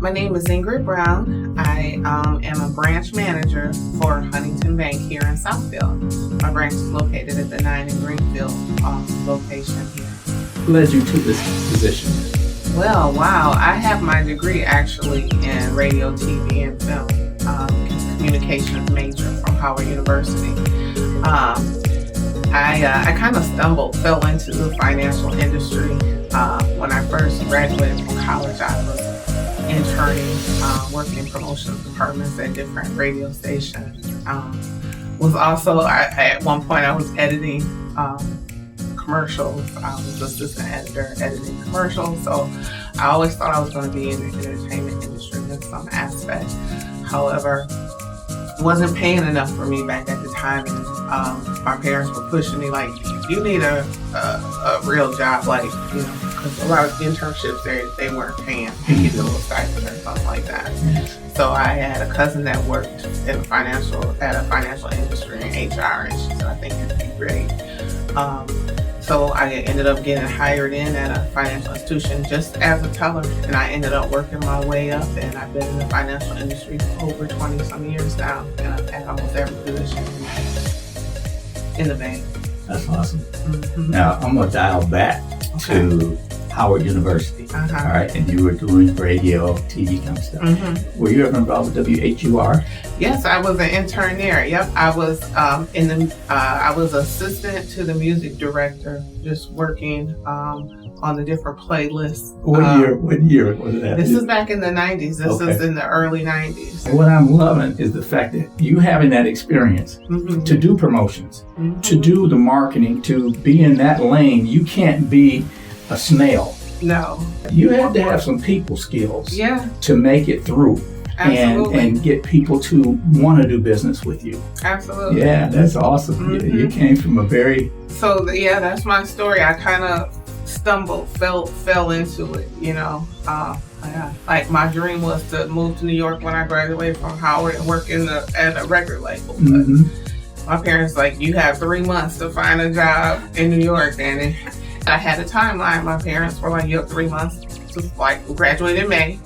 My name is Ingrid Brown. I am a branch manager for Huntington Bank here in Southfield. My branch is located at the 9 in Greenfield location here. Who led you to this position? Well, wow. I have my degree actually in radio, TV, and film, communications major from Howard University. I kind of fell into the financial industry. When I first graduated from college, I was interning, working in promotions departments at different radio stations. At one point I was editing commercials. I was assistant editor editing commercials. So I always thought I was going to be in the entertainment industry in some aspect. However, it wasn't paying enough for me back at the time, and my parents were pushing me like, you need a real job, like, you know, because a lot of internships they weren't paying. You get a little stipend or something like that. So I had a cousin that worked in a financial industry in HR, and she said, I think you'd be great. So I ended up getting hired in at a financial institution just as a teller, and I ended up working my way up, and I've been in the financial industry for over 20 some years now, and I've had almost every position in the bank. That's awesome. Mm-hmm. Now I'm going to dial back to Howard University. All right, and you were doing radio, TV kind of stuff. Mm-hmm. Were you ever involved with WHUR? Yes, I was an intern there. Yep, I was I was assistant to the music director, just working on the different playlists. What year was that? This is back in the 90s. This is in the early 90s. What I'm loving is the fact that you having that experience to do promotions, to do the marketing, to be in that lane. You can't be a snail. No. You had to have some people skills to make it through. Absolutely. And get people to want to do business with you. Absolutely. Yeah, that's awesome. You came from a very... So, yeah, that's my story. I kind of fell into it, you know. Like, my dream was to move to New York when I graduated from Howard and work at a record label. But my parents like, you have 3 months to find a job in New York. And I had a timeline. My parents were like, you have 3 months to, like, graduate in May.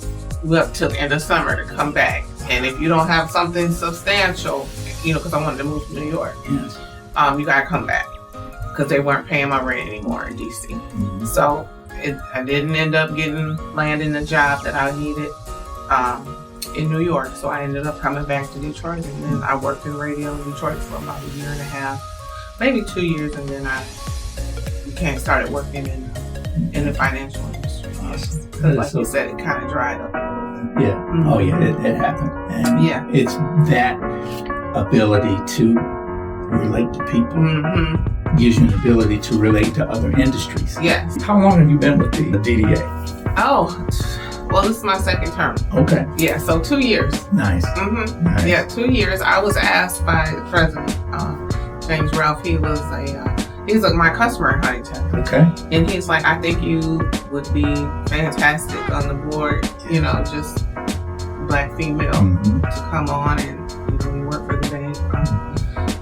Up till the end of summer to come back, and if you don't have something substantial, you know, because I wanted to move to New York, you gotta come back because they weren't paying my rent anymore in DC. So I didn't end up landing the job that I needed in New York. So I ended up coming back to Detroit, and then I worked in radio in Detroit for about a year and a half, maybe 2 years, and then I started working in the financial industry. Awesome. Because like you said, it kind of dried up. Yeah. Oh, yeah. It happened. And it's that ability to relate to people gives you an ability to relate to other industries. Yes. How long have you been with the DDA? Oh, well, this is my second term. Okay. Yeah. So 2 years. Nice. Nice. Yeah, 2 years. I was asked by the president, James Ralph. He's my customer in Huntington. Okay. And he's like, I think you would be fantastic on the board, you know, just Black female to come on and, you know, we work for the bank.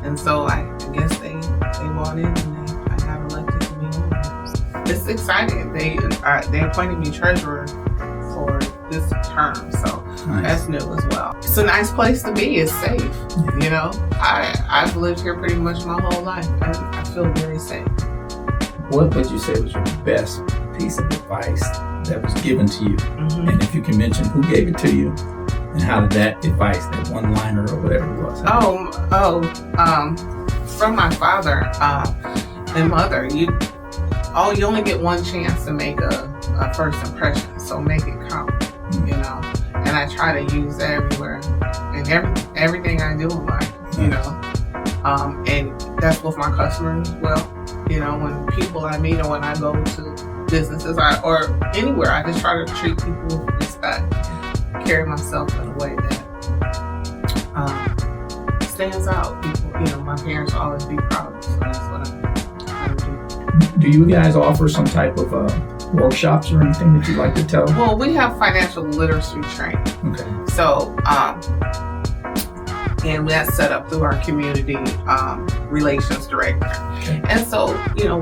And so I guess they bought in and I got elected to be on. It's exciting. They appointed me treasurer for this term, so that's new as well. It's a nice place to be. It's safe. You know, I've lived here pretty much my whole life. I feel very safe. What would you say was your best piece of advice that was given to you? And if you can mention who gave it to you and how did that advice, that one-liner or whatever it was? From my father and mother. You only get one chance to make a first impression, so make it count. You know, and I try to use that everywhere and everything I do in life. You know, and that's with my customers as well. You know, when people I meet or when I go to businesses or anywhere, I just try to treat people with respect, carry myself in a way that stands out. People, you know, my parents will always be proud of me, so that's what I do. Do you guys offer some type of workshops or anything that you'd like to tell? Well, we have financial literacy training. Okay. So, and that's set up through our community relations director. Okay. And so, you know,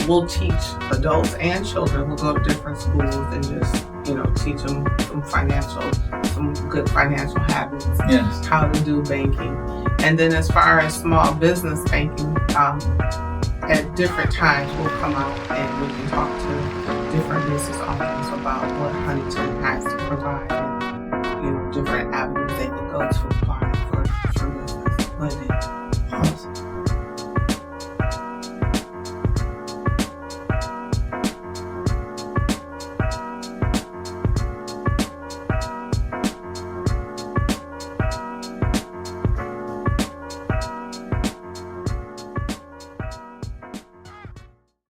we'll teach adults and children. We'll go to different schools and just, you know, teach them some good financial habits, Yes. how to do banking. And then as far as small business banking, at different times we'll come out and we can talk to different business owners about what Huntington has to provide and, you know, different avenues they can go to apply